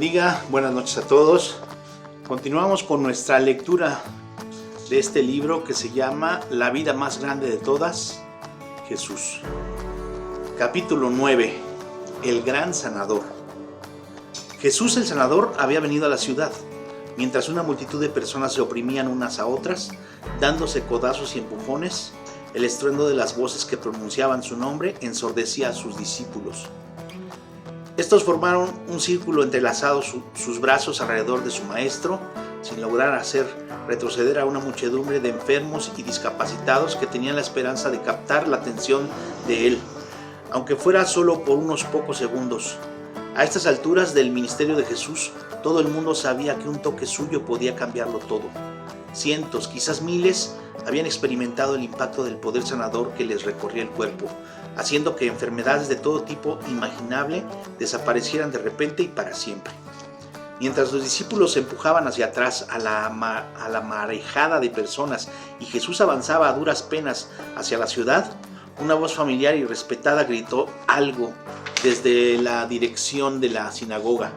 bendiga, buenas noches a todos. Continuamos con nuestra lectura de este libro que se llama La vida más grande de todas, Jesús. Capítulo 9, el gran sanador. Jesús el sanador había venido a la ciudad, mientras una multitud de personas se oprimían unas a otras, dándose codazos y empujones. El estruendo de las voces que pronunciaban su nombre ensordecía a sus discípulos. Estos formaron un círculo entrelazado sus brazos alrededor de su maestro, sin lograr hacer retroceder a una muchedumbre de enfermos y discapacitados que tenían la esperanza de captar la atención de él, aunque fuera solo por unos pocos segundos. A estas alturas del ministerio de Jesús, todo el mundo sabía que un toque suyo podía cambiarlo todo. Cientos, quizás miles, habían experimentado el impacto del poder sanador que les recorría el cuerpo, haciendo que enfermedades de todo tipo imaginable desaparecieran de repente y para siempre. Mientras los discípulos se empujaban hacia atrás a la marejada de personas y Jesús avanzaba a duras penas hacia la ciudad, una voz familiar y respetada gritó algo desde la dirección de la sinagoga,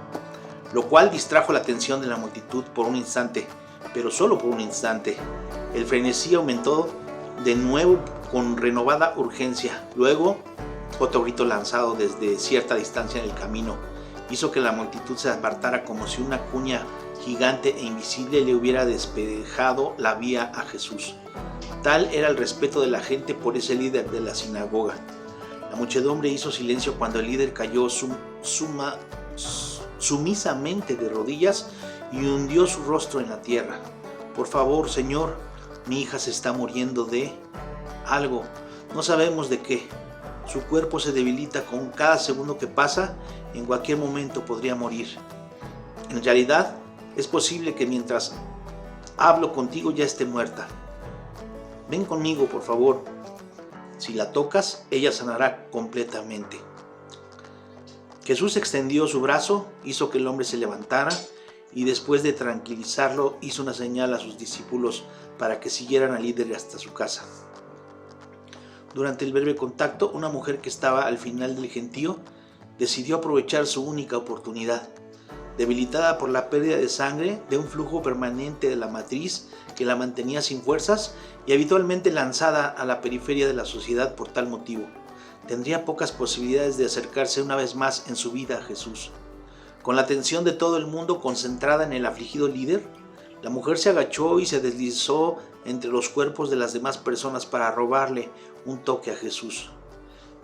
lo cual distrajo la atención de la multitud por un instante, pero solo por un instante. El frenesí aumentó de nuevo con renovada urgencia. Luego, otro grito lanzado desde cierta distancia en el camino hizo que la multitud se apartara como si una cuña gigante e invisible le hubiera despejado la vía a Jesús. Tal era el respeto de la gente por ese líder de la sinagoga. La muchedumbre hizo silencio cuando el líder cayó sumisamente de rodillas y hundió su rostro en la tierra. Por favor, Señor, mi hija se está muriendo de algo, no sabemos de qué. Su cuerpo se debilita con cada segundo que pasa, en cualquier momento podría morir. En realidad, es posible que mientras hablo contigo ya esté muerta. Ven conmigo, por favor. Si la tocas, ella sanará completamente. Jesús extendió su brazo, hizo que el hombre se levantara y después de tranquilizarlo hizo una señal a sus discípulos para que siguieran al líder hasta su casa. Durante el breve contacto, una mujer que estaba al final del gentío decidió aprovechar su única oportunidad. Debilitada por la pérdida de sangre de un flujo permanente de la matriz que la mantenía sin fuerzas y habitualmente lanzada a la periferia de la sociedad por tal motivo, tendría pocas posibilidades de acercarse una vez más en su vida a Jesús. Con la atención de todo el mundo concentrada en el afligido líder, la mujer se agachó y se deslizó entre los cuerpos de las demás personas para robarle un toque a Jesús.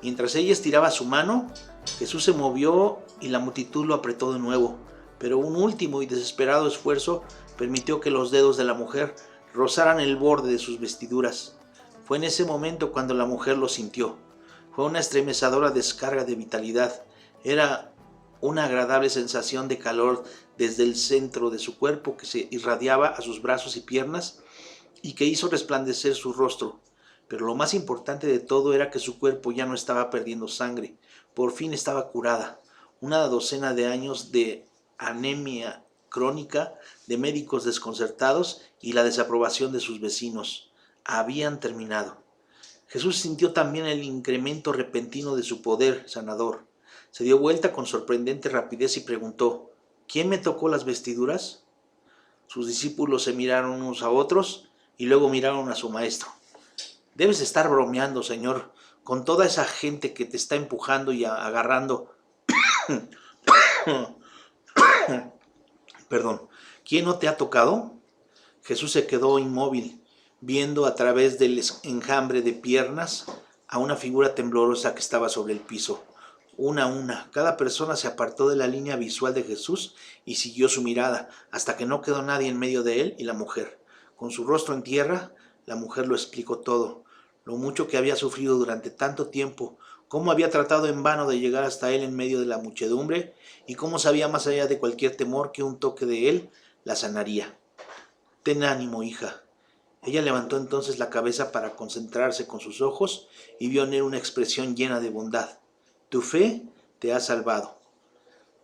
Mientras ella estiraba su mano, Jesús se movió y la multitud lo apretó de nuevo, pero un último y desesperado esfuerzo permitió que los dedos de la mujer rozaran el borde de sus vestiduras. Fue en ese momento cuando la mujer lo sintió. Fue una estremecedora descarga de vitalidad. Era una agradable sensación de calor desde el centro de su cuerpo que se irradiaba a sus brazos y piernas y que hizo resplandecer su rostro. Pero lo más importante de todo era que su cuerpo ya no estaba perdiendo sangre. Por fin estaba curada. Una docena de años de anemia crónica, de médicos desconcertados y la desaprobación de sus vecinos habían terminado. Jesús sintió también el incremento repentino de su poder sanador. Se dio vuelta con sorprendente rapidez y preguntó: ¿quién me tocó las vestiduras? Sus discípulos se miraron unos a otros y luego miraron a su maestro. Debes estar bromeando, Señor, con toda esa gente que te está empujando y agarrando. Perdón, ¿quién no te ha tocado? Jesús se quedó inmóvil, viendo a través del enjambre de piernas a una figura temblorosa que estaba sobre el piso. Una a una, cada persona se apartó de la línea visual de Jesús y siguió su mirada, hasta que no quedó nadie en medio de él y la mujer. Con su rostro en tierra, la mujer lo explicó todo, lo mucho que había sufrido durante tanto tiempo, cómo había tratado en vano de llegar hasta él en medio de la muchedumbre y cómo sabía más allá de cualquier temor que un toque de él la sanaría. Ten ánimo, hija. Ella levantó entonces la cabeza para concentrarse con sus ojos y vio en él una expresión llena de bondad. Tu fe te ha salvado.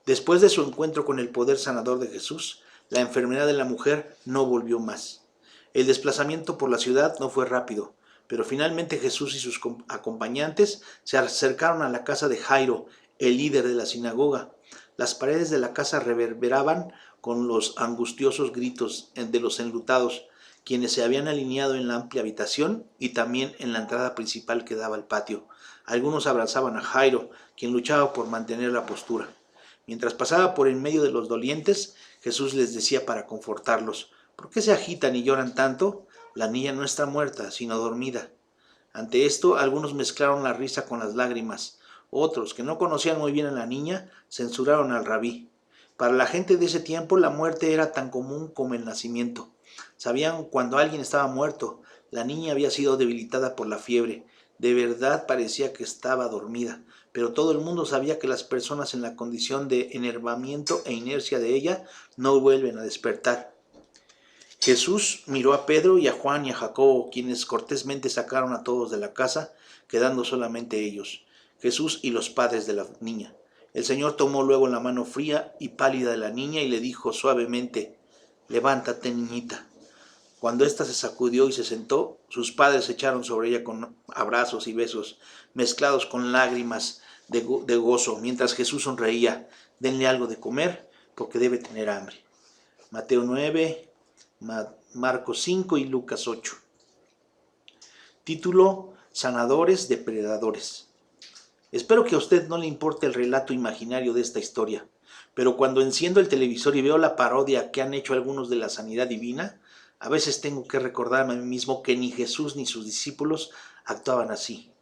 Después de su encuentro con el poder sanador de Jesús, la enfermedad de la mujer no volvió más. El desplazamiento por la ciudad no fue rápido, pero finalmente Jesús y sus acompañantes se acercaron a la casa de Jairo, el líder de la sinagoga. Las paredes de la casa reverberaban con los angustiosos gritos de los enlutados, quienes se habían alineado en la amplia habitación y también en la entrada principal que daba al patio. Algunos abrazaban a Jairo, quien luchaba por mantener la postura. Mientras pasaba por en medio de los dolientes, Jesús les decía para confortarlos: ¿por qué se agitan y lloran tanto? La niña no está muerta, sino dormida. Ante esto, algunos mezclaron la risa con las lágrimas. Otros, que no conocían muy bien a la niña, censuraron al rabí. Para la gente de ese tiempo, la muerte era tan común como el nacimiento. Sabían cuando alguien estaba muerto. La niña había sido debilitada por la fiebre. De verdad parecía que estaba dormida, pero todo el mundo sabía que las personas en la condición de enervamiento e inercia de ella no vuelven a despertar. Jesús miró a Pedro y a Juan y a Jacobo, quienes cortésmente sacaron a todos de la casa, quedando solamente ellos, Jesús y los padres de la niña. El Señor tomó luego la mano fría y pálida de la niña y le dijo suavemente: levántate, niñita. Cuando ésta se sacudió y se sentó, sus padres se echaron sobre ella con abrazos y besos, mezclados con lágrimas de gozo, mientras Jesús sonreía: denle algo de comer, porque debe tener hambre. Mateo 9, Marcos 5 y Lucas 8. Título: Sanadores depredadores. Espero que a usted no le importe el relato imaginario de esta historia, pero cuando enciendo el televisor y veo la parodia que han hecho algunos de la sanidad divina, a veces tengo que recordarme a mí mismo que ni Jesús ni sus discípulos actuaban así.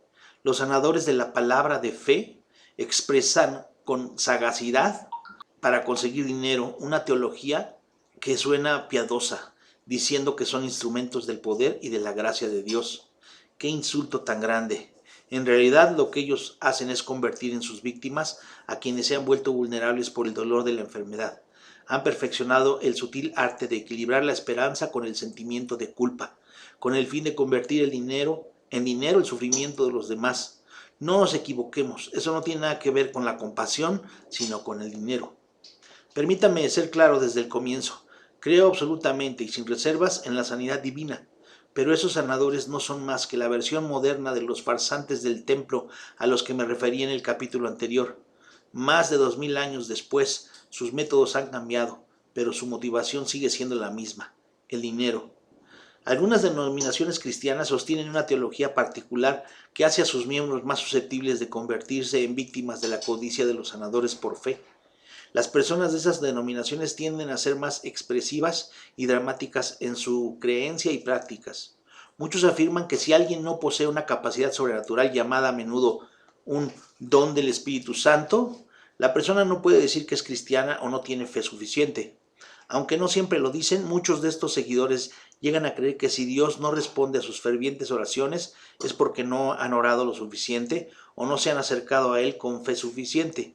Los sanadores de la palabra de fe expresan con sagacidad, para conseguir dinero, una teología que suena piadosa, diciendo que son instrumentos del poder y de la gracia de Dios. ¡Qué insulto tan grande! En realidad, lo que ellos hacen es convertir en sus víctimas a quienes se han vuelto vulnerables por el dolor de la enfermedad. Han perfeccionado el sutil arte de equilibrar la esperanza con el sentimiento de culpa, con el fin de convertir en dinero el sufrimiento de los demás. No nos equivoquemos, eso no tiene nada que ver con la compasión, sino con el dinero. Permítame ser claro desde el comienzo. Creo absolutamente y sin reservas en la sanidad divina, pero esos sanadores no son más que la versión moderna de los farsantes del templo a los que me referí en el capítulo anterior. Más de 2000 años después, sus métodos han cambiado, pero su motivación sigue siendo la misma: el dinero. Algunas denominaciones cristianas sostienen una teología particular que hace a sus miembros más susceptibles de convertirse en víctimas de la codicia de los sanadores por fe. Las personas de esas denominaciones tienden a ser más expresivas y dramáticas en su creencia y prácticas. Muchos afirman que si alguien no posee una capacidad sobrenatural llamada a menudo un don del Espíritu Santo, la persona no puede decir que es cristiana o no tiene fe suficiente. Aunque no siempre lo dicen, muchos de estos seguidores llegan a creer que si Dios no responde a sus fervientes oraciones es porque no han orado lo suficiente o no se han acercado a Él con fe suficiente.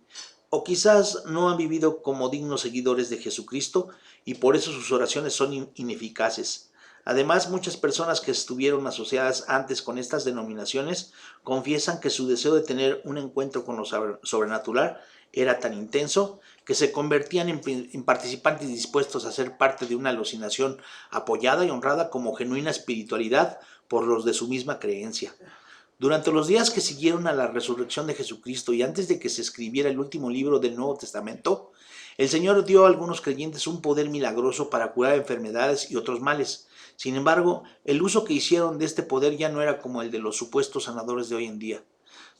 O quizás no han vivido como dignos seguidores de Jesucristo y por eso sus oraciones son ineficaces. Además, muchas personas que estuvieron asociadas antes con estas denominaciones confiesan que su deseo de tener un encuentro con lo sobrenatural era tan intenso que se convertían en participantes dispuestos a ser parte de una alucinación apoyada y honrada como genuina espiritualidad por los de su misma creencia. Durante los días que siguieron a la resurrección de Jesucristo y antes de que se escribiera el último libro del Nuevo Testamento, el Señor dio a algunos creyentes un poder milagroso para curar enfermedades y otros males. Sin embargo, el uso que hicieron de este poder ya no era como el de los supuestos sanadores de hoy en día.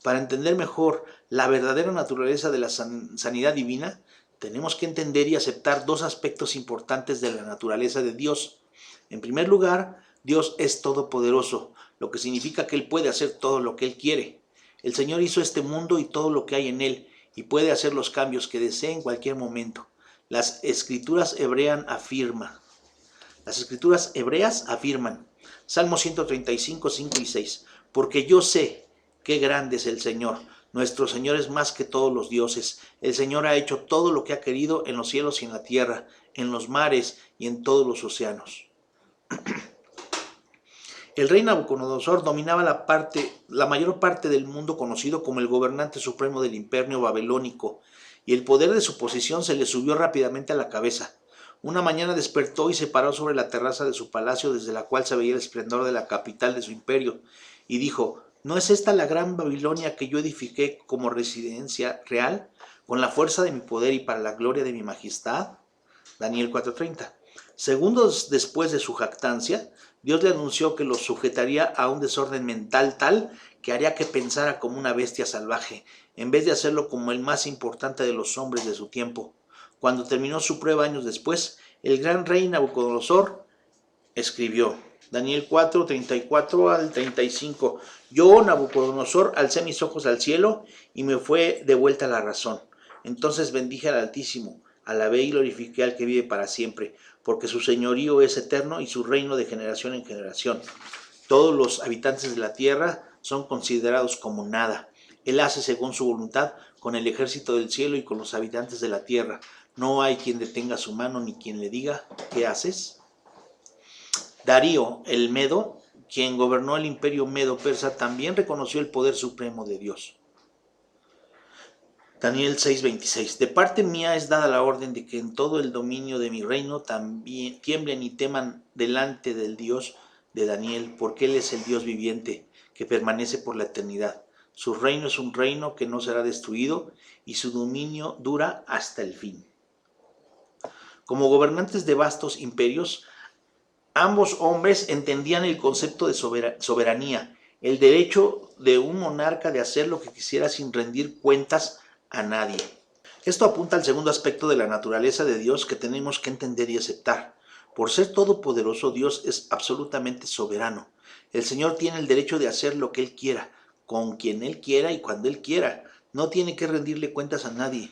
Para entender mejor la verdadera naturaleza de la sanidad divina, tenemos que entender y aceptar dos aspectos importantes de la naturaleza de Dios. En primer lugar, Dios es todopoderoso, lo que significa que Él puede hacer todo lo que Él quiere. El Señor hizo este mundo y todo lo que hay en Él, y puede hacer los cambios que desee en cualquier momento. Las Escrituras hebreas afirman, Salmo 135, 5 y 6, porque yo sé qué grande es el Señor. Nuestro Señor es más que todos los dioses. El Señor ha hecho todo lo que ha querido en los cielos y en la tierra, en los mares y en todos los océanos. El rey Nabucodonosor dominaba la mayor parte del mundo conocido como el gobernante supremo del imperio babilónico, y el poder de su posición se le subió rápidamente a la cabeza. Una mañana despertó y se paró sobre la terraza de su palacio desde la cual se veía el esplendor de la capital de su imperio, y dijo: ¿No es esta la gran Babilonia que yo edifiqué como residencia real, con la fuerza de mi poder y para la gloria de mi majestad? Daniel 4:30. Segundos después de su jactancia, Dios le anunció que lo sujetaría a un desorden mental tal que haría que pensara como una bestia salvaje, en vez de hacerlo como el más importante de los hombres de su tiempo. Cuando terminó su prueba años después, el gran rey Nabucodonosor escribió, Daniel 4:34 al 35, yo, Nabucodonosor, alcé mis ojos al cielo y me fue de vuelta la razón. Entonces bendije al Altísimo, alabé y glorifiqué al que vive para siempre, porque su señorío es eterno y su reino de generación en generación. Todos los habitantes de la tierra son considerados como nada. Él hace según su voluntad con el ejército del cielo y con los habitantes de la tierra. No hay quien detenga su mano ni quien le diga, ¿qué haces? Darío el Medo, quien gobernó el imperio medo-persa, también reconoció el poder supremo de Dios. Daniel 6:26. De parte mía es dada la orden de que en todo el dominio de mi reino también tiemblen y teman delante del Dios de Daniel, porque Él es el Dios viviente, que permanece por la eternidad. Su reino es un reino que no será destruido y su dominio dura hasta el fin. Como gobernantes de vastos imperios, ambos hombres entendían el concepto de soberanía, el derecho de un monarca de hacer lo que quisiera sin rendir cuentas a nadie. Esto apunta al segundo aspecto de la naturaleza de Dios que tenemos que entender y aceptar. Por ser todopoderoso, Dios es absolutamente soberano. El Señor tiene el derecho de hacer lo que Él quiera, con quien Él quiera y cuando Él quiera. No tiene que rendirle cuentas a nadie.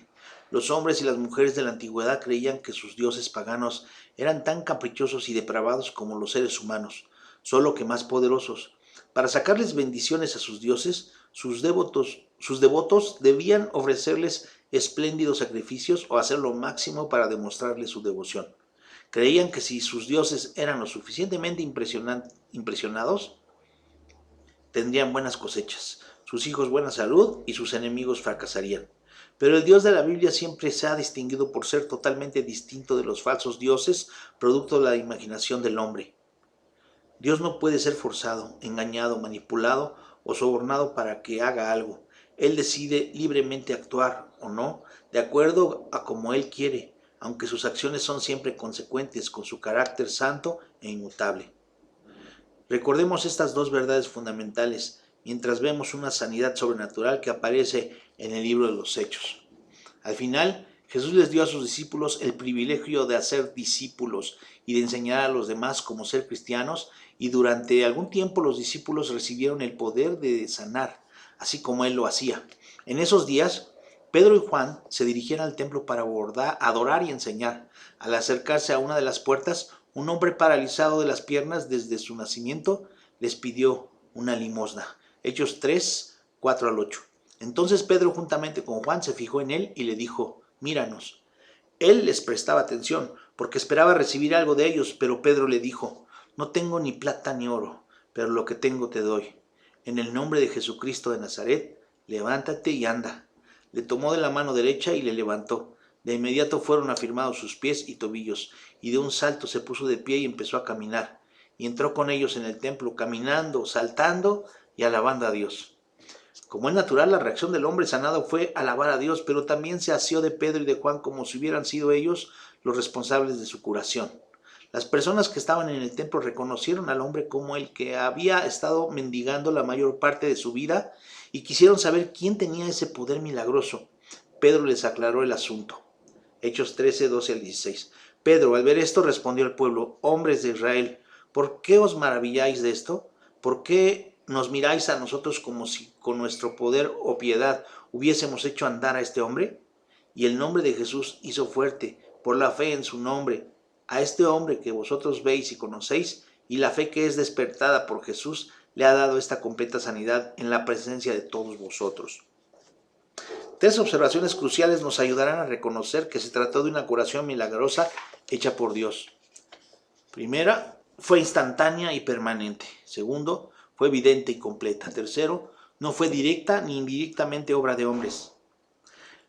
Los hombres y las mujeres de la antigüedad creían que sus dioses paganos eran tan caprichosos y depravados como los seres humanos, solo que más poderosos. Para sacarles bendiciones a sus dioses, sus devotos debían ofrecerles espléndidos sacrificios o hacer lo máximo para demostrarles su devoción. Creían que si sus dioses eran lo suficientemente impresionados, tendrían buenas cosechas, sus hijos buena salud y sus enemigos fracasarían. Pero el Dios de la Biblia siempre se ha distinguido por ser totalmente distinto de los falsos dioses, producto de la imaginación del hombre. Dios no puede ser forzado, engañado, manipulado o sobornado para que haga algo. Él decide libremente actuar o no, de acuerdo a como Él quiere, aunque sus acciones son siempre consecuentes con su carácter santo e inmutable. Recordemos estas dos verdades fundamentales mientras vemos una sanidad sobrenatural que aparece en el libro de los Hechos. Al final, Jesús les dio a sus discípulos el privilegio de hacer discípulos y de enseñar a los demás cómo ser cristianos, y durante algún tiempo los discípulos recibieron el poder de sanar, así como Él lo hacía. En esos días, Pedro y Juan se dirigieron al templo para adorar y enseñar. Al acercarse a una de las puertas, un hombre paralizado de las piernas desde su nacimiento les pidió una limosna. Hechos 3, 4 al 8. Entonces Pedro juntamente con Juan se fijó en él y le dijo, míranos. Él les prestaba atención porque esperaba recibir algo de ellos, pero Pedro le dijo, no tengo ni plata ni oro, pero lo que tengo te doy. En el nombre de Jesucristo de Nazaret, levántate y anda. Le tomó de la mano derecha y le levantó. De inmediato fueron afirmados sus pies y tobillos, y de un salto se puso de pie y empezó a caminar. Y entró con ellos en el templo, caminando, saltando y alabando a Dios. Como es natural, la reacción del hombre sanado fue alabar a Dios, pero también se asió de Pedro y de Juan como si hubieran sido ellos los responsables de su curación. Las personas que estaban en el templo reconocieron al hombre como el que había estado mendigando la mayor parte de su vida y quisieron saber quién tenía ese poder milagroso. Pedro les aclaró el asunto. Hechos 13, 12 al 16. Pedro, al ver esto, respondió al pueblo, hombres de Israel, ¿por qué os maravilláis de esto? ¿Por qué nos miráis a nosotros como si con nuestro poder o piedad hubiésemos hecho andar a este hombre? Y el nombre de Jesús hizo fuerte, por la fe en su nombre, a este hombre que vosotros veis y conocéis, y la fe que es despertada por Jesús le ha dado esta completa sanidad en la presencia de todos vosotros. Tres observaciones cruciales nos ayudarán a reconocer que se trató de una curación milagrosa hecha por Dios. Primera, fue instantánea y permanente. Segundo, fue evidente y completa. Tercero, no fue directa ni indirectamente obra de hombres.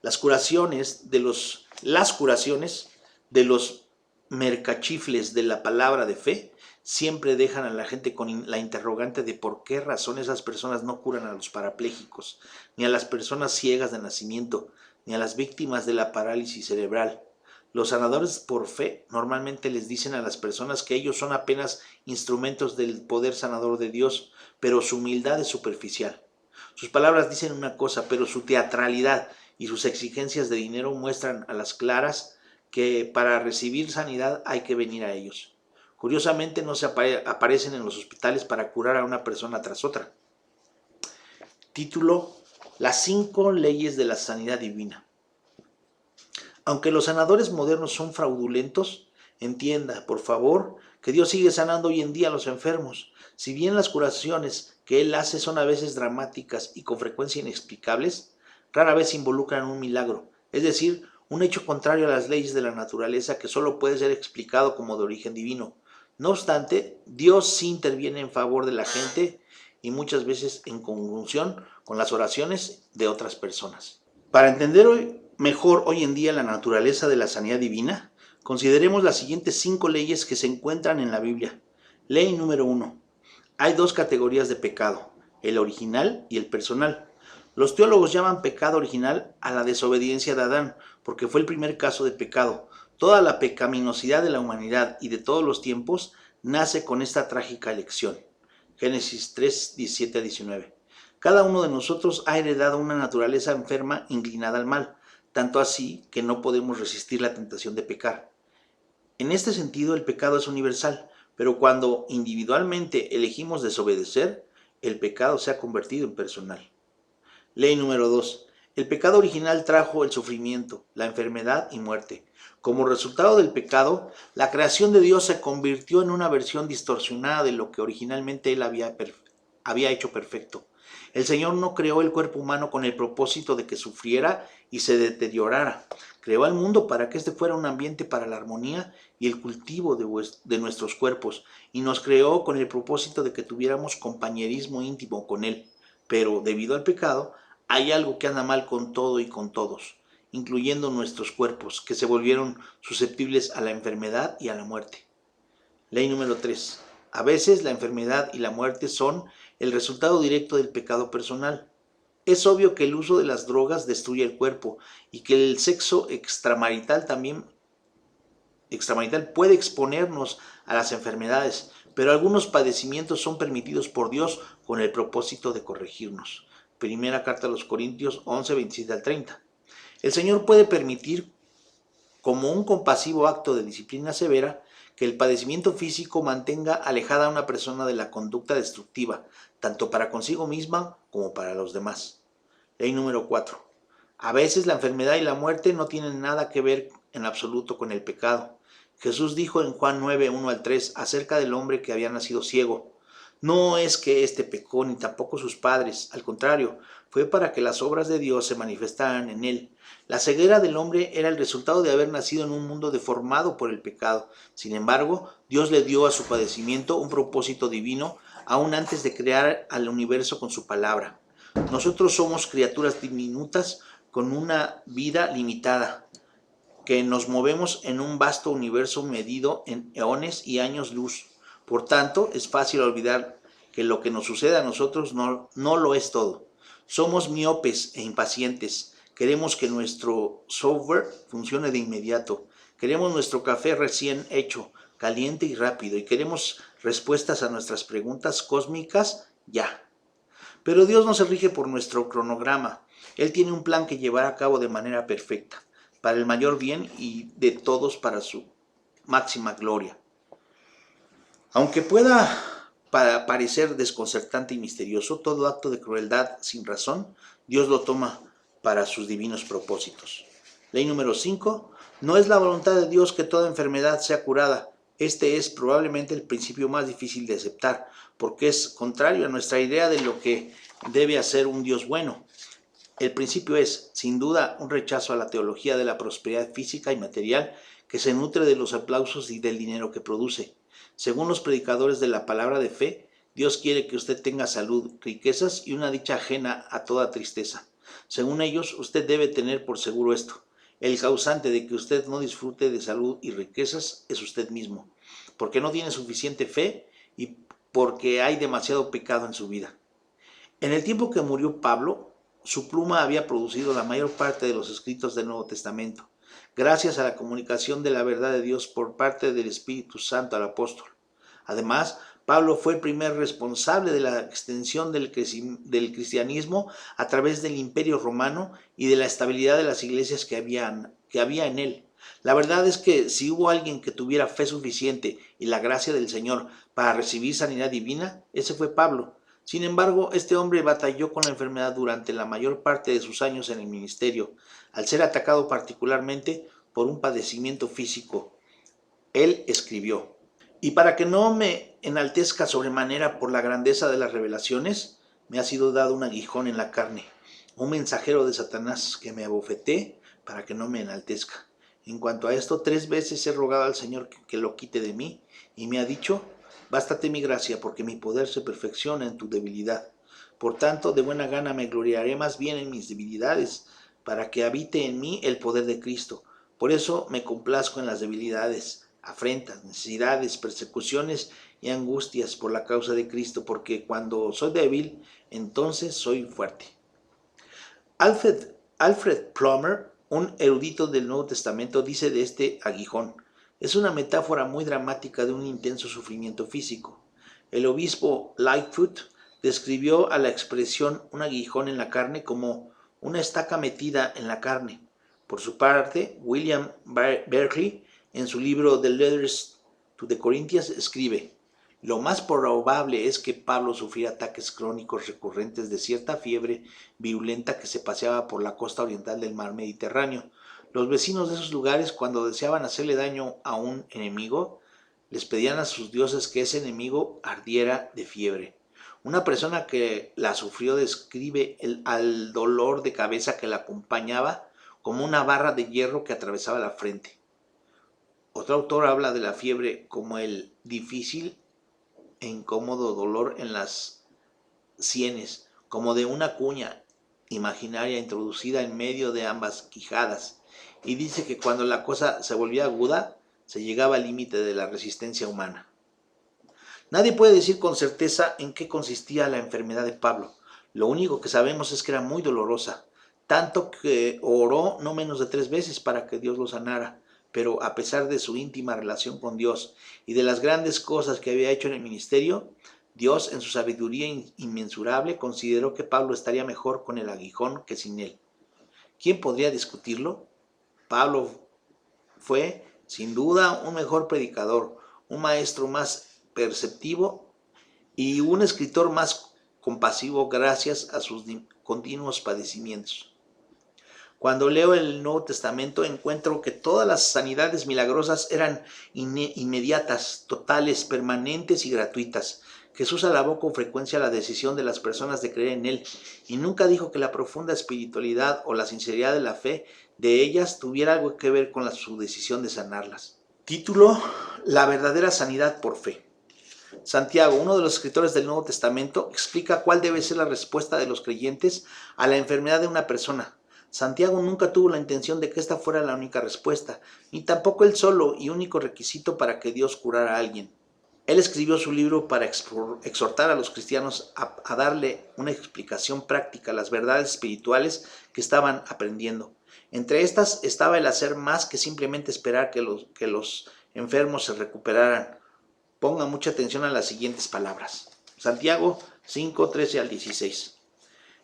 Las curaciones de los mercachifles de la palabra de fe siempre dejan a la gente con la interrogante de por qué razón esas personas no curan a los parapléjicos, ni a las personas ciegas de nacimiento, ni a las víctimas de la parálisis cerebral. Los sanadores por fe normalmente les dicen a las personas que ellos son apenas instrumentos del poder sanador de Dios, pero su humildad es superficial. Sus palabras dicen una cosa, pero su teatralidad y sus exigencias de dinero muestran a las claras que para recibir sanidad hay que venir a ellos. Curiosamente no se aparecen en los hospitales para curar a una persona tras otra. Título: Las 5 leyes de la sanidad divina. Aunque los sanadores modernos son fraudulentos, entienda, por favor, que Dios sigue sanando hoy en día a los enfermos. Si bien las curaciones que Él hace son a veces dramáticas y con frecuencia inexplicables, rara vez involucran un milagro, es decir, un hecho contrario a las leyes de la naturaleza que solo puede ser explicado como de origen divino. No obstante, Dios sí interviene en favor de la gente y muchas veces en conjunción con las oraciones de otras personas. Para entender mejor hoy en día la naturaleza de la sanidad divina, consideremos las siguientes 5 leyes que se encuentran en la Biblia. Ley número 1. Hay 2 categorías de pecado, el original y el personal. Los teólogos llaman pecado original a la desobediencia de Adán, porque fue el primer caso de pecado. Toda la pecaminosidad de la humanidad y de todos los tiempos nace con esta trágica elección. Génesis 3, 17 a 19. Cada uno de nosotros ha heredado una naturaleza enferma inclinada al mal, tanto así que no podemos resistir la tentación de pecar. En este sentido, el pecado es universal, pero cuando individualmente elegimos desobedecer, el pecado se ha convertido en personal. Ley número 2. El pecado original trajo el sufrimiento, la enfermedad y muerte. Como resultado del pecado, la creación de Dios se convirtió en una versión distorsionada de lo que originalmente Él había hecho perfecto. El Señor no creó el cuerpo humano con el propósito de que sufriera y se deteriorara. Creó al mundo para que este fuera un ambiente para la armonía y el cultivo de nuestros cuerpos, y nos creó con el propósito de que tuviéramos compañerismo íntimo con Él. Pero debido al pecado, hay algo que anda mal con todo y con todos, incluyendo nuestros cuerpos, que se volvieron susceptibles a la enfermedad y a la muerte. Ley número 3. A veces la enfermedad y la muerte son el resultado directo del pecado personal. Es obvio que el uso de las drogas destruye el cuerpo y que el sexo extramarital puede exponernos a las enfermedades, pero algunos padecimientos son permitidos por Dios con el propósito de corregirnos. Primera carta a los Corintios 11, 27 al 30. El Señor puede permitir, como un compasivo acto de disciplina severa, que el padecimiento físico mantenga alejada a una persona de la conducta destructiva, tanto para consigo misma como para los demás. Ley número 4. A veces la enfermedad y la muerte no tienen nada que ver en absoluto con el pecado. Jesús dijo en Juan 9, 1 al 3, acerca del hombre que había nacido ciego: no es que éste pecó, ni tampoco sus padres, al contrario, fue para que las obras de Dios se manifestaran en él. La ceguera del hombre era el resultado de haber nacido en un mundo deformado por el pecado. Sin embargo, Dios le dio a su padecimiento un propósito divino, aún antes de crear al universo con su palabra. Nosotros somos criaturas diminutas con una vida limitada, que nos movemos en un vasto universo medido en eones y años luz. Por tanto, es fácil olvidar que lo que nos sucede a nosotros no lo es todo. Somos miopes e impacientes. Queremos que nuestro software funcione de inmediato. Queremos nuestro café recién hecho, caliente y rápido. Y queremos respuestas a nuestras preguntas cósmicas ya. Pero Dios no se rige por nuestro cronograma. Él tiene un plan que llevar a cabo de manera perfecta, para el mayor bien y de todos para su máxima gloria. Aunque pueda parecer desconcertante y misterioso, todo acto de crueldad sin razón, Dios lo toma para sus divinos propósitos. Ley número 5. No es la voluntad de Dios que toda enfermedad sea curada. Este es probablemente el principio más difícil de aceptar, porque es contrario a nuestra idea de lo que debe hacer un Dios bueno. El principio es, sin duda, un rechazo a la teología de la prosperidad física y material que se nutre de los aplausos y del dinero que produce. Según los predicadores de la palabra de fe, Dios quiere que usted tenga salud, riquezas y una dicha ajena a toda tristeza. Según ellos, usted debe tener por seguro esto: El causante de que usted no disfrute de salud y riquezas es usted mismo, porque no tiene suficiente fe y porque hay demasiado pecado en su vida. En el tiempo que murió Pablo, su pluma había producido la mayor parte de los escritos del Nuevo Testamento, gracias a la comunicación de la verdad de Dios por parte del Espíritu Santo al apóstol. Además, Pablo fue el primer responsable de la extensión del cristianismo a través del Imperio Romano y de la estabilidad de las iglesias que había en él. La verdad es que si hubo alguien que tuviera fe suficiente y la gracia del Señor para recibir sanidad divina, ese fue Pablo. Sin embargo, este hombre batalló con la enfermedad durante la mayor parte de sus años en el ministerio, al ser atacado particularmente por un padecimiento físico. Él escribió: y para que no me enaltezca sobremanera por la grandeza de las revelaciones, me ha sido dado un aguijón en la carne, un mensajero de Satanás que me abofetee para que no me enaltezca. En cuanto a esto, 3 veces he rogado al Señor que lo quite de mí, y me ha dicho: bástate mi gracia, porque mi poder se perfecciona en tu debilidad. Por tanto, de buena gana me gloriaré más bien en mis debilidades, para que habite en mí el poder de Cristo. Por eso me complazco en las debilidades, afrentas, necesidades, persecuciones y angustias por la causa de Cristo, porque cuando soy débil, entonces soy fuerte. Alfred Plummer, un erudito del Nuevo Testamento, dice de este aguijón: es una metáfora muy dramática de un intenso sufrimiento físico. El obispo Lightfoot describió a la expresión un aguijón en la carne como una estaca metida en la carne. Por su parte, William Berkeley, en su libro The Letters to the Corinthians, escribe: lo más probable es que Pablo sufriera ataques crónicos recurrentes de cierta fiebre virulenta que se paseaba por la costa oriental del mar Mediterráneo. Los vecinos de esos lugares, cuando deseaban hacerle daño a un enemigo, les pedían a sus dioses que ese enemigo ardiera de fiebre. Una persona que la sufrió describe al dolor de cabeza que la acompañaba como una barra de hierro que atravesaba la frente. Otro autor habla de la fiebre como el difícil e incómodo dolor en las sienes, como de una cuña imaginaria introducida en medio de ambas quijadas, y dice que cuando la cosa se volvía aguda, se llegaba al límite de la resistencia humana. Nadie puede decir con certeza en qué consistía la enfermedad de Pablo. Lo único que sabemos es que era muy dolorosa, tanto que oró no menos de 3 veces para que Dios lo sanara. Pero a pesar de su íntima relación con Dios y de las grandes cosas que había hecho en el ministerio, Dios, en su sabiduría inmensurable, consideró que Pablo estaría mejor con el aguijón que sin él. ¿Quién podría discutirlo? Pablo fue, sin duda, un mejor predicador, un maestro más perceptivo y un escritor más compasivo gracias a sus continuos padecimientos. Cuando leo el Nuevo Testamento encuentro que todas las sanidades milagrosas eran inmediatas, totales, permanentes y gratuitas. Jesús alabó con frecuencia la decisión de las personas de creer en Él y nunca dijo que la profunda espiritualidad o la sinceridad de la fe de ellas tuviera algo que ver con su decisión de sanarlas. Título: La verdadera sanidad por fe. Santiago, uno de los escritores del Nuevo Testamento, explica cuál debe ser la respuesta de los creyentes a la enfermedad de una persona. Santiago nunca tuvo la intención de que esta fuera la única respuesta, ni tampoco el solo y único requisito para que Dios curara a alguien. Él escribió su libro para exhortar a los cristianos a darle una explicación práctica a las verdades espirituales que estaban aprendiendo. Entre estas estaba el hacer más que simplemente esperar que los enfermos se recuperaran. Ponga mucha atención a las siguientes palabras. Santiago 5, 13 al 16.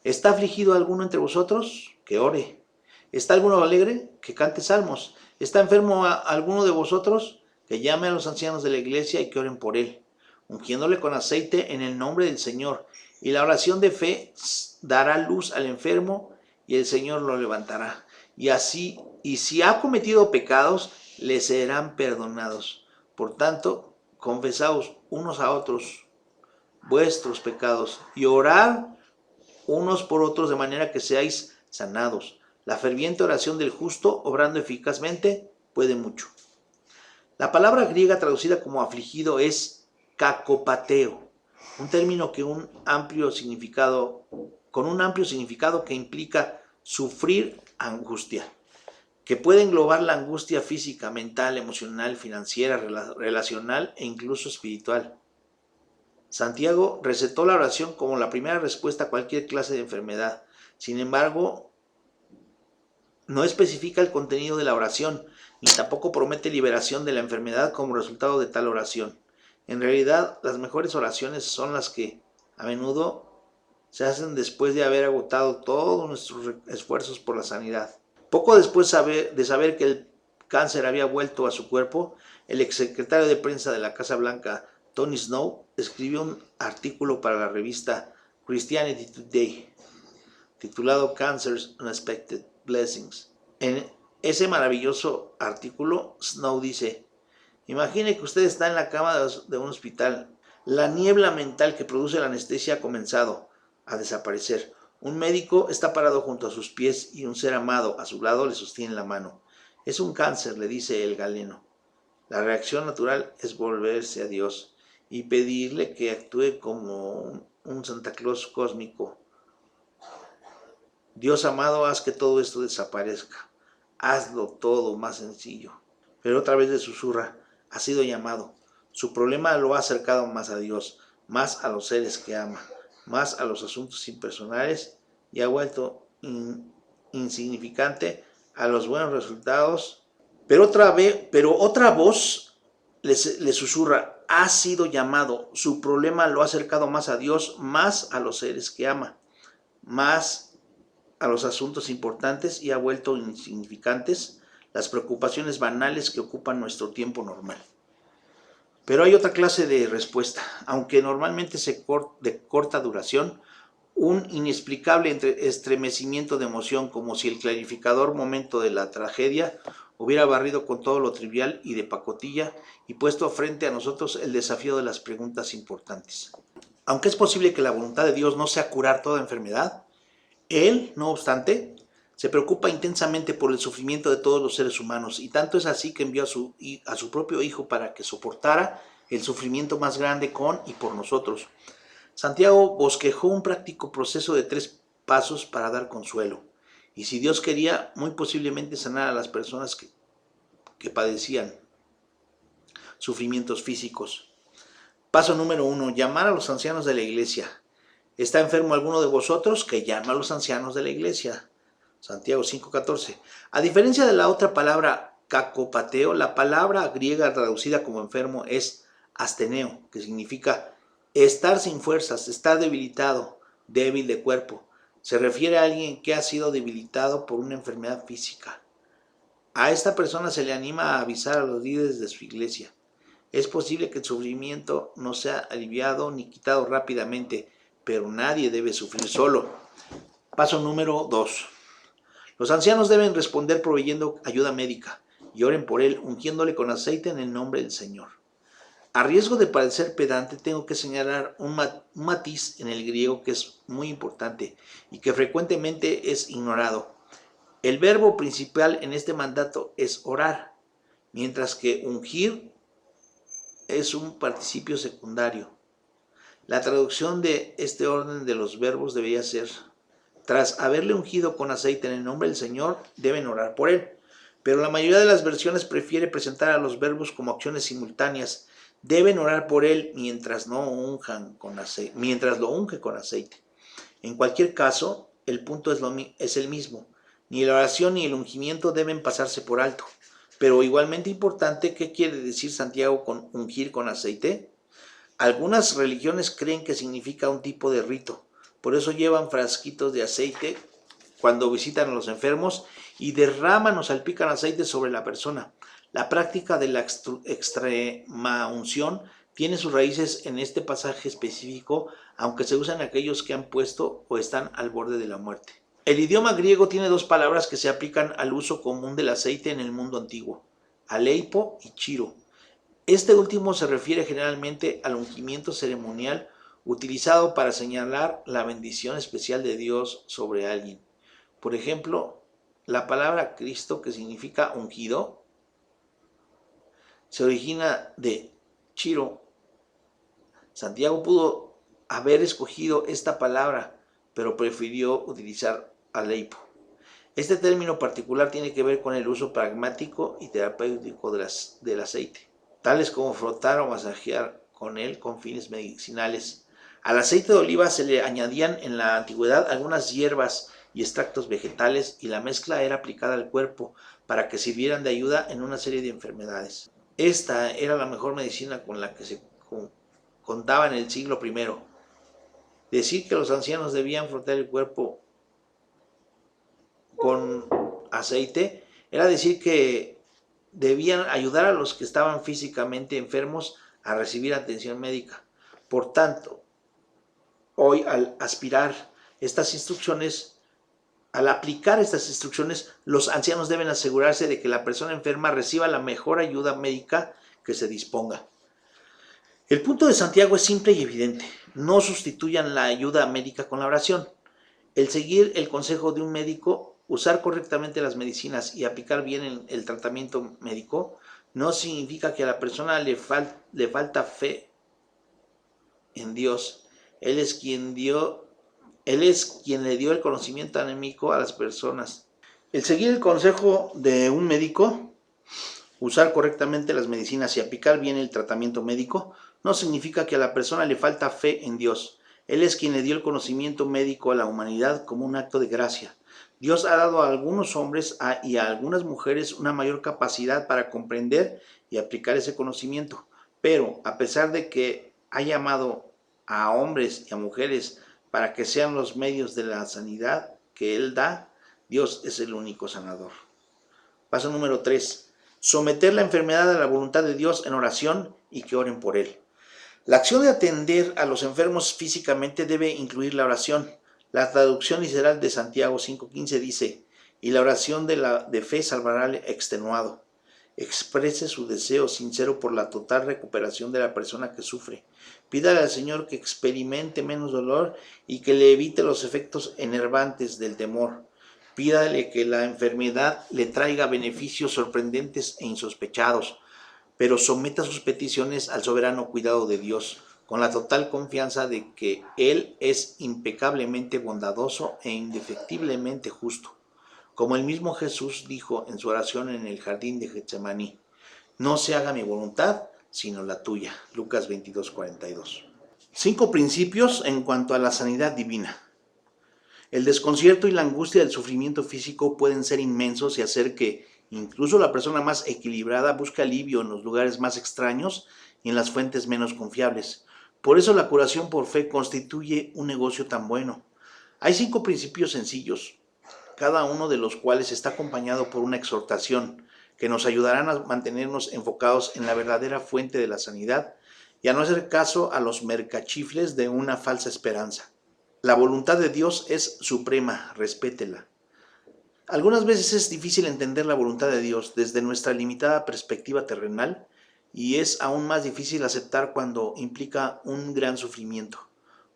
¿Está afligido alguno entre vosotros? Que ore. ¿Está alguno alegre? Que cante salmos. ¿Está enfermo alguno de vosotros? Que llame a los ancianos de la iglesia y que oren por él, ungiéndole con aceite en el nombre del Señor. Y la oración de fe dará luz al enfermo y el Señor lo levantará. Y si ha cometido pecados, le serán perdonados. Por tanto, confesaos unos a otros vuestros pecados y orad unos por otros de manera que seáis sanados. La ferviente oración del justo, obrando eficazmente, puede mucho. La palabra griega traducida como afligido es kakopateo, un término con un amplio significado que implica sufrir angustia. que puede englobar la angustia física, mental, emocional, financiera, relacional e incluso espiritual. Santiago recetó la oración como la primera respuesta a cualquier clase de enfermedad. Sin embargo, no especifica el contenido de la oración, ni tampoco promete liberación de la enfermedad como resultado de tal oración. En realidad, las mejores oraciones son las que, a menudo, se hacen después de haber agotado todos nuestros esfuerzos por la sanidad. Poco después de saber que el cáncer había vuelto a su cuerpo, el exsecretario de prensa de la Casa Blanca, Tony Snow, escribió un artículo para la revista Christianity Today, titulado Cancer's Unexpected Blessings. En ese maravilloso artículo, Snow dice: imagine que usted está en la cama de un hospital. La niebla mental que produce la anestesia ha comenzado a desaparecer. Un médico está parado junto a sus pies y un ser amado a su lado le sostiene la mano. Es un cáncer, le dice el galeno. La reacción natural es volverse a Dios y pedirle que actúe como un Santa Claus cósmico. Dios amado, haz que todo esto desaparezca. Hazlo todo más sencillo. Pero otra vez le susurra: ha sido llamado. Su problema lo ha acercado más a Dios, más a los seres que ama, más a los asuntos impersonales, y ha vuelto insignificante a los buenos resultados. Pero otra voz le susurra: ha sido llamado. Su problema lo ha acercado más a Dios, más a los seres que ama, más a los asuntos importantes, y ha vuelto insignificantes las preocupaciones banales que ocupan nuestro tiempo normal. Pero hay otra clase de respuesta, aunque normalmente de corta duración, un inexplicable estremecimiento de emoción, como si el clarificador momento de la tragedia hubiera barrido con todo lo trivial y de pacotilla y puesto frente a nosotros el desafío de las preguntas importantes. Aunque es posible que la voluntad de Dios no sea curar toda enfermedad, Él, no obstante, se preocupa intensamente por el sufrimiento de todos los seres humanos, y tanto es así que envió a su propio Hijo para que soportara el sufrimiento más grande con y por nosotros. Santiago bosquejó un práctico proceso de 3 pasos para dar consuelo, y si Dios quería, muy posiblemente sanar a las personas que padecían sufrimientos físicos. Paso número 1: llamar a los ancianos de la iglesia. ¿Está enfermo alguno de vosotros? Que llame a los ancianos de la iglesia. Santiago 5:14. A diferencia de la otra palabra kakopateo, la palabra griega traducida como enfermo es asteneo, que significa estar sin fuerzas, estar debilitado, débil de cuerpo. Se refiere a alguien que ha sido debilitado por una enfermedad física. A esta persona se le anima a avisar a los líderes de su iglesia. Es posible que el sufrimiento no sea aliviado ni quitado rápidamente, pero nadie debe sufrir solo. Paso número 2. Los ancianos deben responder proveyendo ayuda médica, y oren por él, ungiéndole con aceite en el nombre del Señor. A riesgo de parecer pedante, tengo que señalar un matiz en el griego que es muy importante y que frecuentemente es ignorado. El verbo principal en este mandato es orar, mientras que ungir es un participio secundario. La traducción de este orden de los verbos debería ser: tras haberle ungido con aceite en el nombre del Señor, deben orar por él. Pero la mayoría de las versiones prefiere presentar a los verbos como acciones simultáneas. Deben orar por él mientras lo unge con aceite. En cualquier caso, el punto es el mismo. Ni la oración ni el ungimiento deben pasarse por alto. Pero igualmente importante, ¿qué quiere decir Santiago con ungir con aceite? Algunas religiones creen que significa un tipo de rito. Por eso llevan frasquitos de aceite cuando visitan a los enfermos y derraman o salpican aceite sobre la persona. La práctica de la extrema unción tiene sus raíces en este pasaje específico, aunque se usan aquellos que han puesto o están al borde de la muerte. El idioma griego tiene 2 palabras que se aplican al uso común del aceite en el mundo antiguo: aleipo y chiro. Este último se refiere generalmente al ungimiento ceremonial utilizado para señalar la bendición especial de Dios sobre alguien. Por ejemplo, la palabra Cristo, que significa ungido, se origina de chiro. Santiago pudo haber escogido esta palabra, pero prefirió utilizar aleipo. Este término particular tiene que ver con el uso pragmático y terapéutico del aceite, tales como frotar o masajear con él con fines medicinales. Al aceite de oliva se le añadían en la antigüedad algunas hierbas y extractos vegetales y la mezcla era aplicada al cuerpo para que sirvieran de ayuda en una serie de enfermedades. Esta era la mejor medicina con la que se contaba en el siglo I. Decir que los ancianos debían frotar el cuerpo con aceite era decir que debían ayudar a los que estaban físicamente enfermos a recibir atención médica. Por tanto, hoy al aplicar estas instrucciones, los ancianos deben asegurarse de que la persona enferma reciba la mejor ayuda médica que se disponga. El punto de Santiago es simple y evidente. No sustituyan la ayuda médica con la oración. El seguir el consejo de un médico, usar correctamente las medicinas y aplicar bien el tratamiento médico no significa que a la persona le falta fe en Dios. Él es quien le dio el conocimiento anémico a las personas. El seguir el consejo de un médico, usar correctamente las medicinas y aplicar bien el tratamiento médico no significa que a la persona le falta fe en Dios. Él es quien le dio el conocimiento médico a la humanidad como un acto de gracia. Dios ha dado a algunos hombres y a algunas mujeres una mayor capacidad para comprender y aplicar ese conocimiento. Pero a pesar de que ha llamado a hombres y a mujeres para que sean los medios de la sanidad que Él da, Dios es el único sanador. Paso número 3. Someter la enfermedad a la voluntad de Dios en oración y que oren por Él. La acción de atender a los enfermos físicamente debe incluir la oración. La traducción literal de Santiago 5:15 dice: y la oración de fe salvará al extenuado. Exprese su deseo sincero por la total recuperación de la persona que sufre. Pídale al Señor que experimente menos dolor y que le evite los efectos enervantes del temor. Pídale que la enfermedad le traiga beneficios sorprendentes e insospechados, pero someta sus peticiones al soberano cuidado de Dios, con la total confianza de que Él es impecablemente bondadoso e indefectiblemente justo. Como el mismo Jesús dijo en su oración en el jardín de Getsemaní: no se haga mi voluntad, sino la tuya. Lucas 22:42. 5 principios en cuanto a la sanidad divina. El desconcierto y la angustia del sufrimiento físico pueden ser inmensos y hacer que incluso la persona más equilibrada busque alivio en los lugares más extraños y en las fuentes menos confiables. Por eso la curación por fe constituye un negocio tan bueno. Hay 5 principios sencillos, cada uno de los cuales está acompañado por una exhortación que nos ayudarán a mantenernos enfocados en la verdadera fuente de la sanidad y a no hacer caso a los mercachifles de una falsa esperanza. La voluntad de Dios es suprema, respétela. Algunas veces es difícil entender la voluntad de Dios desde nuestra limitada perspectiva terrenal y es aún más difícil aceptar cuando implica un gran sufrimiento.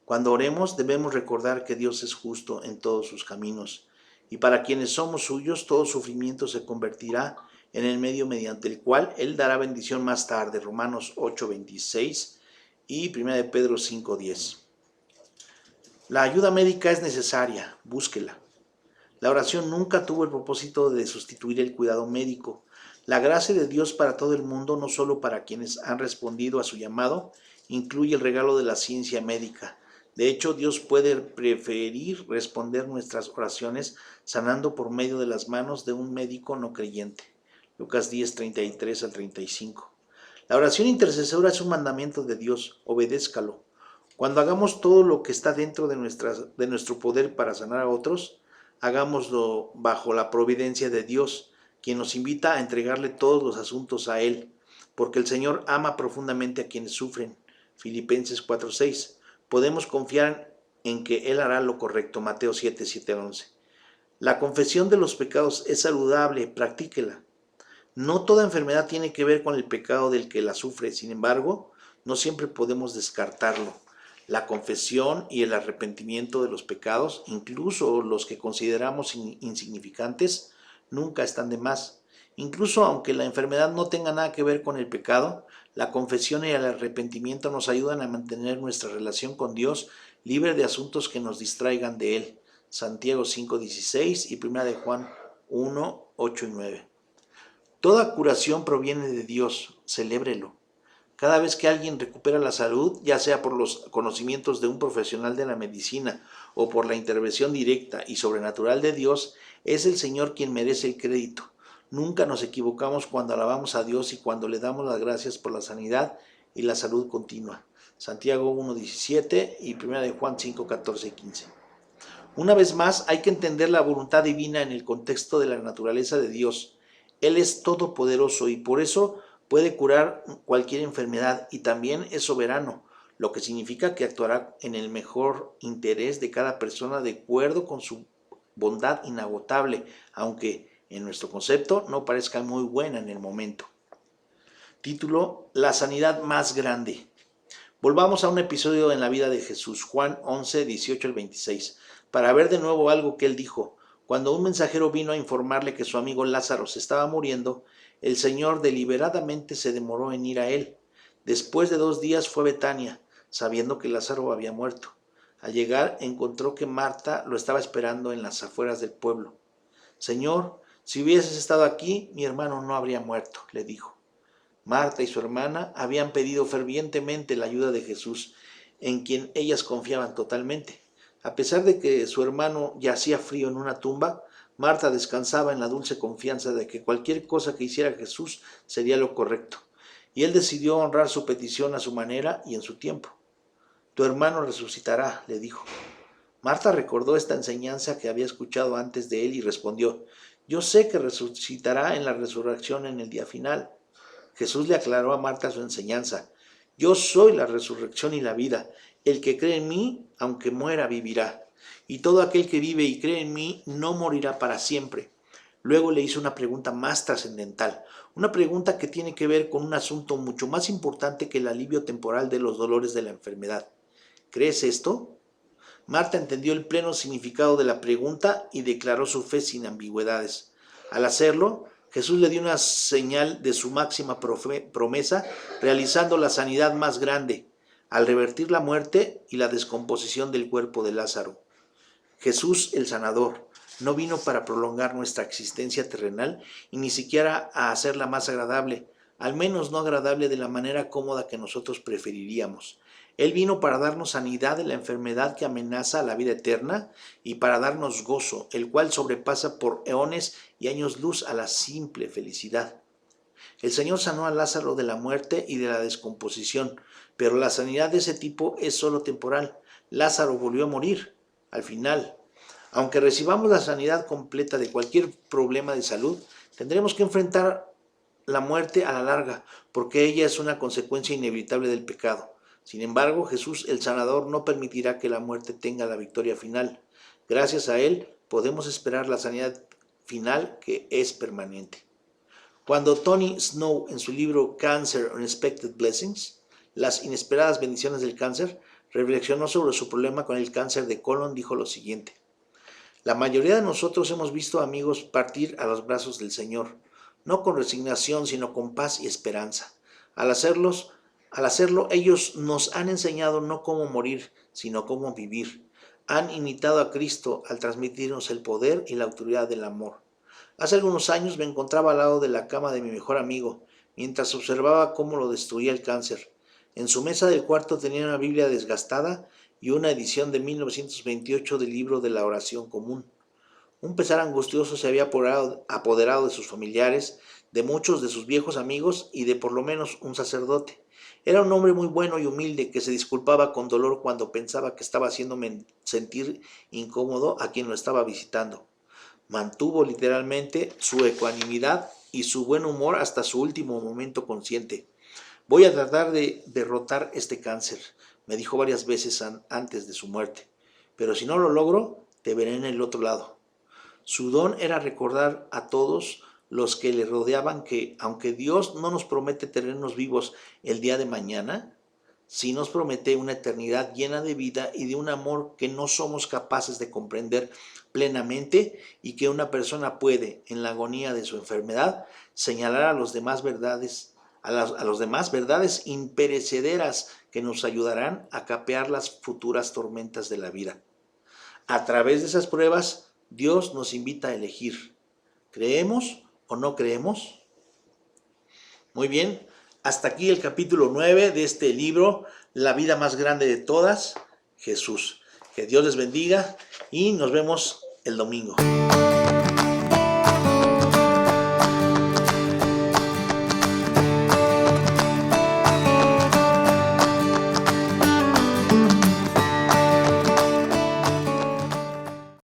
Cuando oremos debemos recordar que Dios es justo en todos sus caminos y para quienes somos suyos todo sufrimiento se convertirá en el medio mediante el cual Él dará bendición más tarde. Romanos 8:26 y 1 Pedro 5:10. La ayuda médica es necesaria, búsquela. La oración nunca tuvo el propósito de sustituir el cuidado médico. La gracia de Dios para todo el mundo, no solo para quienes han respondido a su llamado, incluye el regalo de la ciencia médica. De hecho, Dios puede preferir responder nuestras oraciones sanando por medio de las manos de un médico no creyente. Lucas 10:33-35. La oración intercesora es un mandamiento de Dios, obedézcalo. Cuando hagamos todo lo que está dentro de nuestro poder para sanar a otros, hagámoslo bajo la providencia de Dios, quien nos invita a entregarle todos los asuntos a Él, porque el Señor ama profundamente a quienes sufren. Filipenses 4:6. Podemos confiar en que Él hará lo correcto. Mateo 7:7-11. La confesión de los pecados es saludable, practíquela. No toda enfermedad tiene que ver con el pecado del que la sufre, sin embargo, no siempre podemos descartarlo. La confesión y el arrepentimiento de los pecados, incluso los que consideramos insignificantes, nunca están de más. Incluso aunque la enfermedad no tenga nada que ver con el pecado, la confesión y el arrepentimiento nos ayudan a mantener nuestra relación con Dios libre de asuntos que nos distraigan de Él. Santiago 5:16 y 1 de Juan 1:8 y 9. Toda curación proviene de Dios, celébrelo. Cada vez que alguien recupera la salud, ya sea por los conocimientos de un profesional de la medicina o por la intervención directa y sobrenatural de Dios, es el Señor quien merece el crédito. Nunca nos equivocamos cuando alabamos a Dios y cuando le damos las gracias por la sanidad y la salud continua. Santiago 1:17 y 1 de Juan 5:14 y 15. Una vez más, hay que entender la voluntad divina en el contexto de la naturaleza de Dios. Él es todopoderoso y por eso puede curar cualquier enfermedad y también es soberano, lo que significa que actuará en el mejor interés de cada persona de acuerdo con su bondad inagotable, aunque en nuestro concepto no parezca muy buena en el momento. Título: La sanidad más grande. Volvamos a un episodio en la vida de Jesús, Juan 11, 18 al 26, para ver de nuevo algo que él dijo. Cuando un mensajero vino a informarle que su amigo Lázaro se estaba muriendo, el Señor deliberadamente se demoró en ir a él. Después de 2 días fue a Betania, sabiendo que Lázaro había muerto. Al llegar encontró que Marta lo estaba esperando en las afueras del pueblo. Señor, si hubieses estado aquí, mi hermano no habría muerto, le dijo. Marta y su hermana habían pedido fervientemente la ayuda de Jesús, en quien ellas confiaban totalmente. A pesar de que su hermano yacía frío en una tumba, Marta descansaba en la dulce confianza de que cualquier cosa que hiciera Jesús sería lo correcto, y él decidió honrar su petición a su manera y en su tiempo. Tu hermano resucitará, le dijo. Marta recordó esta enseñanza que había escuchado antes de él y respondió, yo sé que resucitará en la resurrección en el día final. Jesús le aclaró a Marta su enseñanza. Yo soy la resurrección y la vida. El que cree en mí, aunque muera, vivirá. Y todo aquel que vive y cree en mí no morirá para siempre. Luego le hizo una pregunta más trascendental, una pregunta que tiene que ver con un asunto mucho más importante que el alivio temporal de los dolores de la enfermedad. ¿Crees esto? Marta entendió el pleno significado de la pregunta y declaró su fe sin ambigüedades. Al hacerlo, Jesús le dio una señal de su máxima promesa, realizando la sanidad más grande, al revertir la muerte y la descomposición del cuerpo de Lázaro. Jesús, el sanador, no vino para prolongar nuestra existencia terrenal y ni siquiera a hacerla más agradable, al menos no agradable de la manera cómoda que nosotros preferiríamos. Él vino para darnos sanidad de la enfermedad que amenaza a la vida eterna y para darnos gozo, el cual sobrepasa por eones y años luz a la simple felicidad. El Señor sanó a Lázaro de la muerte y de la descomposición, pero la sanidad de ese tipo es solo temporal. Lázaro volvió a morir. Al final, aunque recibamos la sanidad completa de cualquier problema de salud, tendremos que enfrentar la muerte a la larga, porque ella es una consecuencia inevitable del pecado. Sin embargo, Jesús, el sanador, no permitirá que la muerte tenga la victoria final. Gracias a él, podemos esperar la sanidad final que es permanente. Cuando Tony Snow, en su libro Cancer Unexpected Blessings, las inesperadas bendiciones del cáncer, reflexionó sobre su problema con el cáncer de colon, dijo lo siguiente: la mayoría de nosotros hemos visto amigos partir a los brazos del Señor, no con resignación, sino con paz y esperanza. Al hacerlo, ellos nos han enseñado no cómo morir, sino cómo vivir. Han imitado a Cristo al transmitirnos el poder y la autoridad del amor. Hace algunos años me encontraba al lado de la cama de mi mejor amigo, mientras observaba cómo lo destruía el cáncer. En su mesa del cuarto tenía una Biblia desgastada y una edición de 1928 del libro de la oración común. Un pesar angustioso se había apoderado de sus familiares, de muchos de sus viejos amigos y de por lo menos un sacerdote. Era un hombre muy bueno y humilde que se disculpaba con dolor cuando pensaba que estaba haciéndome sentir incómodo a quien lo estaba visitando. Mantuvo literalmente su ecuanimidad y su buen humor hasta su último momento consciente. Voy a tratar de derrotar este cáncer, me dijo varias veces antes de su muerte, pero si no lo logro, te veré en el otro lado. Su don era recordar a todos los que le rodeaban que, aunque Dios no nos promete tenernos vivos el día de mañana, sí nos promete una eternidad llena de vida y de un amor que no somos capaces de comprender plenamente y que una persona puede, en la agonía de su enfermedad, señalar a los demás verdades, a los demás verdades imperecederas que nos ayudarán a capear las futuras tormentas de la vida. A través de esas pruebas, Dios nos invita a elegir. ¿Creemos o no creemos? Muy bien, hasta aquí el capítulo 9 de este libro, La vida más grande de todas, Jesús. Que Dios les bendiga y nos vemos el domingo.